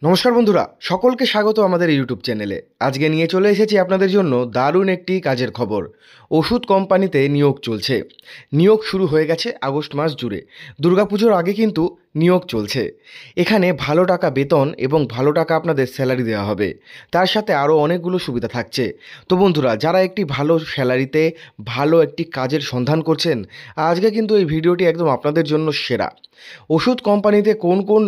নমস্কার বন্ধুরা, সকলকে স্বাগত আমাদের ইউটিউব চ্যানেলে। আজকে নিয়ে চলে এসেছি আপনাদের জন্য দারুণ একটি কাজের খবর। ওষুধ কোম্পানিতে নিয়োগ চলছে। নিয়োগ শুরু হয়ে গেছে আগস্ট মাস জুড়ে। দুর্গাপুজোর আগে কিন্তু নিয়োগ চলছে। এখানে ভালো টাকা বেতন এবং ভালো টাকা আপনাদের স্যালারি দেওয়া হবে। তার সাথে আরও অনেকগুলো সুবিধা থাকছে। তো বন্ধুরা, যারা একটি ভালো স্যালারিতে ভালো একটি কাজের সন্ধান করছেন, আজকে কিন্তু এই ভিডিওটি একদম আপনাদের জন্য সেরা। ওষুধ কোম্পানিতে কোন কোন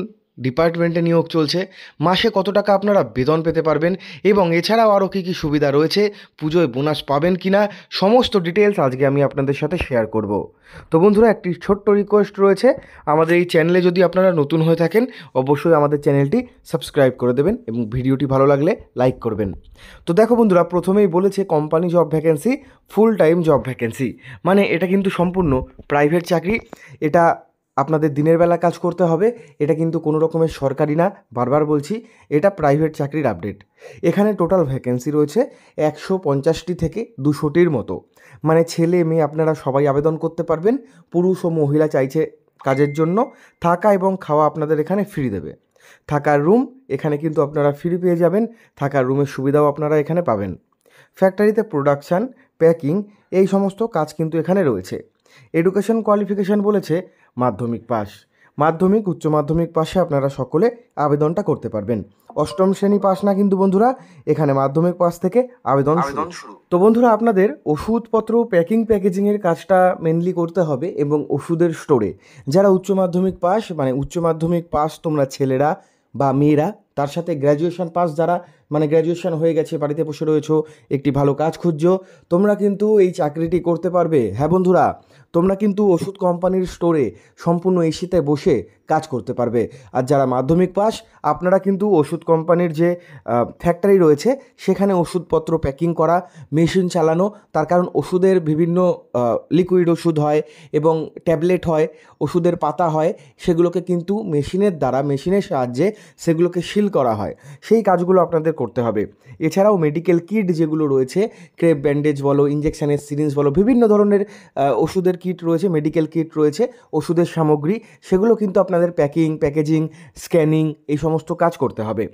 ডিপার্টমেন্টে নিয়োগ চলছে, মাসে কত টাকা আপনারা বেতন পেতে পারবেন এবং এছাড়াও আরও কী কী সুবিধা রয়েছে, পুজোয় বোনাস পাবেন কি না, সমস্ত ডিটেলস আজকে আমি আপনাদের সাথে শেয়ার করব। তো বন্ধুরা, একটি ছোট্ট রিকোয়েস্ট রয়েছে, আমাদের এই চ্যানেলে যদি আপনারা নতুন হয়ে থাকেন অবশ্যই আমাদের চ্যানেলটি সাবস্ক্রাইব করে দেবেন এবং ভিডিওটি ভালো লাগলে লাইক করবেন। তো দেখো বন্ধুরা, প্রথমেই বলেছে company job vacancy, full time job vacancy, মানে এটা কিন্তু সম্পূর্ণ প্রাইভেট চাকরি। এটা আপনাদের দিনের বেলা কাজ করতে হবে। এটা কিন্তু কোনো রকমের সরকারি না, বারবার বলছি, এটা প্রাইভেট চাকরির আপডেট। এখানে টোটাল ভ্যাকেন্সি রয়েছে 150টি থেকে 200টির মতো, মানে ছেলে মেয়ে আপনারা সবাই আবেদন করতে পারবেন। পুরুষ ও মহিলা চাইছে কাজের জন্য। থাকা এবং খাওয়া আপনাদের এখানে ফ্রি দেবে। থাকার রুম এখানে কিন্তু আপনারা ফ্রি পেয়ে যাবেন, থাকার রুমের সুবিধাও আপনারা এখানে পাবেন। ফ্যাক্টরিতে প্রোডাকশান, প্যাকিং, এই সমস্ত কাজ কিন্তু এখানে রয়েছে। এডুকেশন কোয়ালিফিকেশান বলেছে মাধ্যমিক পাস। মাধ্যমিক, উচ্চ মাধ্যমিক পাশে আপনারা সকলে আবেদনটা করতে পারবেন। অষ্টম শ্রেণী পাস না কিন্তু বন্ধুরা, এখানে মাধ্যমিক পাস থেকে আবেদন শুরু। তো বন্ধুরা, আপনাদের ওষুধপত্র প্যাকেজিংয়ের কাজটা মেনলি করতে হবে এবং ওষুধের স্টোরে যারা উচ্চ মাধ্যমিক পাস, মানে উচ্চ মাধ্যমিক পাস তোমরা ছেলেরা বা মেয়েরা, তার সাথে গ্র্যাজুয়েশন পাস যারা, মানে গ্র্যাজুয়েশন হয়ে গেছে, বাড়িতে বসে রয়েছো, একটি ভালো কাজ খুঁজছো, তোমরা কিন্তু এই চাকরিটি করতে পারবে। হ্যাঁ বন্ধুরা, তোমরা কিন্তু ওষুধ কোম্পানির স্টোরে সম্পূর্ণ এসিতে বসে কাজ করতে পারবে। আর যারা মাধ্যমিক পাস, আপনারা কিন্তু ওষুধ কোম্পানির যে ফ্যাক্টরি রয়েছে সেখানে ওষুধপত্র প্যাকিং করা, মেশিন চালানো, তার কারণ ওষুধের বিভিন্ন লিকুইড ওষুধ হয় এবং ট্যাবলেট হয়, ওষুধের পাতা হয়, সেগুলোকে কিন্তু মেশিনের দ্বারা, মেশিনের সাহায্যে সেগুলোকে সিল করা হয়। সেই কাজগুলো আপনাদের করতে হবে। এছাড়াও মেডিকেল কিট যেগুলো রয়েছে, ক্রেপ ব্যান্ডেজ বলো, ইঞ্জেকশনের সিরিঞ্জ বলো, বিভিন্ন ধরনের ওষুধের কিট রয়েছে, মেডিকেল কিট রয়েছে, ওষুধের সামগ্রী, সেগুলো কিন্তু আপনাদের প্যাকেজিং, স্ক্যানিং, এই সমস্ত কাজ করতে হবে।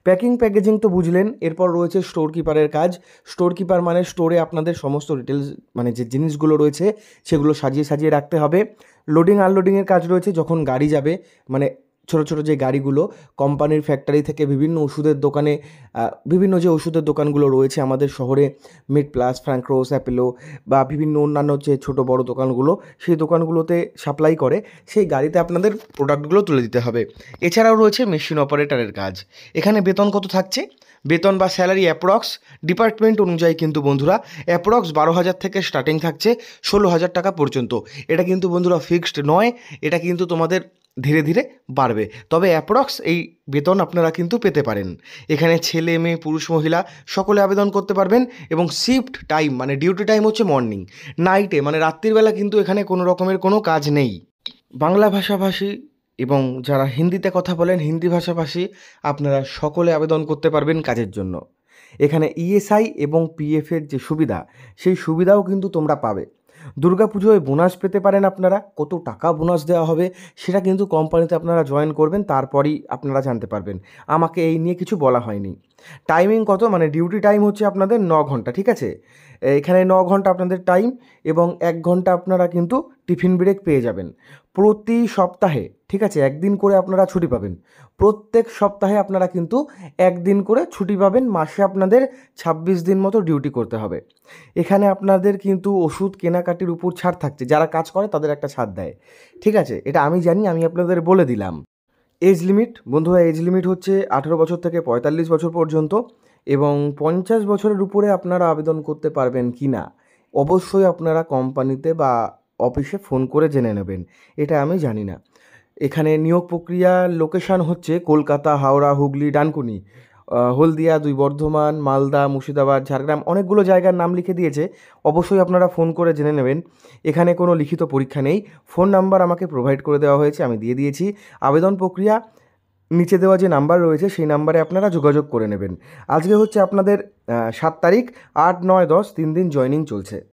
প্যাকেজিং তো বুঝলেন। এরপর রয়েছে স্টোর কিপারের কাজ। স্টোর কিপার মানে স্টোরে আপনাদের সমস্ত ডিটেলস, মানে যে জিনিসগুলো রয়েছে সেগুলো সাজিয়ে রাখতে হবে। লোডিং আনলোডিংয়ের কাজ রয়েছে। যখন গাড়ি যাবে, মানে ছোটো ছোটো যে গাড়িগুলো কোম্পানির ফ্যাক্টরি থেকে বিভিন্ন ওষুধের দোকানে, বিভিন্ন যে ওষুধের দোকানগুলো রয়েছে আমাদের শহরে, মেড প্লাস, ফ্র্যাঙ্করোস, অ্যাপেলো বা বিভিন্ন অন্যান্য যে ছোটো বড়ো দোকানগুলো, সেই দোকানগুলোতে সাপ্লাই করে, সেই গাড়িতে আপনাদের প্রোডাক্টগুলো তুলে দিতে হবে। এছাড়াও রয়েছে মেশিন অপারেটরের কাজ। এখানে বেতন কত থাকছে, বেতন বা স্যালারি অ্যাপ্রক্স ডিপার্টমেন্ট অনুযায়ী কিন্তু বন্ধুরা অ্যাপ্রক্স 12,000 থেকে স্টার্টিং থাকছে 16,000 টাকা পর্যন্ত। এটা কিন্তু বন্ধুরা ফিক্সড নয়, এটা কিন্তু তোমাদের ধীরে ধীরে বাড়বে, তবে অ্যাপ্রক্স এই বেতন আপনারা কিন্তু পেতে পারেন। এখানে ছেলে মেয়ে, পুরুষ মহিলা সকলে আবেদন করতে পারবেন এবং শিফট টাইম, মানে ডিউটি টাইম হচ্ছে মর্নিং। নাইটে মানে রাত্রিবেলা কিন্তু এখানে কোনো রকমের কোনো কাজ নেই। বাংলা ভাষাভাষী এবং যারা হিন্দিতে কথা বলেন, হিন্দি ভাষাভাষী, আপনারা সকলে আবেদন করতে পারবেন কাজের জন্য। এখানে ইএসআই এবং পিএফের যে সুবিধা, সেই সুবিধাও কিন্তু তোমরা পাবে। দুর্গাপুজোয় বোনাস পেতে পারেন আপনারা। কত টাকা বোনাস দেওয়া হবে সেটা কিন্তু কোম্পানিতে আপনারা জয়েন করবেন, তারপরই আপনারা জানতে পারবেন। আমাকে এই নিয়ে কিছু বলা হয়নি। টাইমিং কত, মানে ডিউটি টাইম হচ্ছে আপনাদের 9 ঘন্টা, ঠিক আছে। এখানে 9 ঘন্টা আপনাদের টাইম এবং 1 ঘন্টা আপনারা কিন্তু টিফিন ব্রেক পেয়ে যাবেন প্রতি সপ্তাহে, ঠিক আছে। একদিন করে আপনারা ছুটি পাবেন। প্রত্যেক সপ্তাহে আপনারা কিন্তু একদিন করে ছুটি পাবেন। মাসে আপনাদের 26 দিন মতো ডিউটি করতে হবে। এখানে আপনাদের কিন্তু ওষুধ কেনাকাটির উপর ছাড় থাকছে। যারা কাজ করে তাদের একটা ছাড় দেয়, ঠিক আছে। এটা আমি জানি, আমি আপনাদের বলে দিলাম। এজ লিমিট বন্ধুরা, এজ লিমিট হচ্ছে 18 বছর থেকে 45 বছর পর্যন্ত এবং 50 বছরের উপরে আপনারা আবেদন করতে পারবেন কি না অবশ্যই আপনারা কোম্পানিতে বা অফিসে ফোন করে জেনে নেবেন, এটা আমি জানি না। এখানে নিয়োগ প্রক্রিয়ার লোকেশান হচ্ছে কলকাতা, হাওড়া, হুগলি, ডানকুনি, হলদিয়া, 2 বর্ধমান, মালদা, মুর্শিদাবাদ, ঝাড়গ্রাম, অনেকগুলো জায়গার নাম লিখে দিয়েছে। অবশ্যই আপনারা ফোন করে জেনে নেবেন। এখানে কোনো লিখিত পরীক্ষা নেই। ফোন নাম্বার আমাকে প্রোভাইড করে দেওয়া হয়েছে, আমি দিয়ে দিয়েছি। আবেদন প্রক্রিয়া নিচে দেওয়া যে নাম্বার রয়েছে সেই নাম্বারে আপনারা যোগাযোগ করে নেবেন। আজকে হচ্ছে আপনাদের 7 তারিখ, 8, 9, 10 3 দিন জয়েনিং চলছে।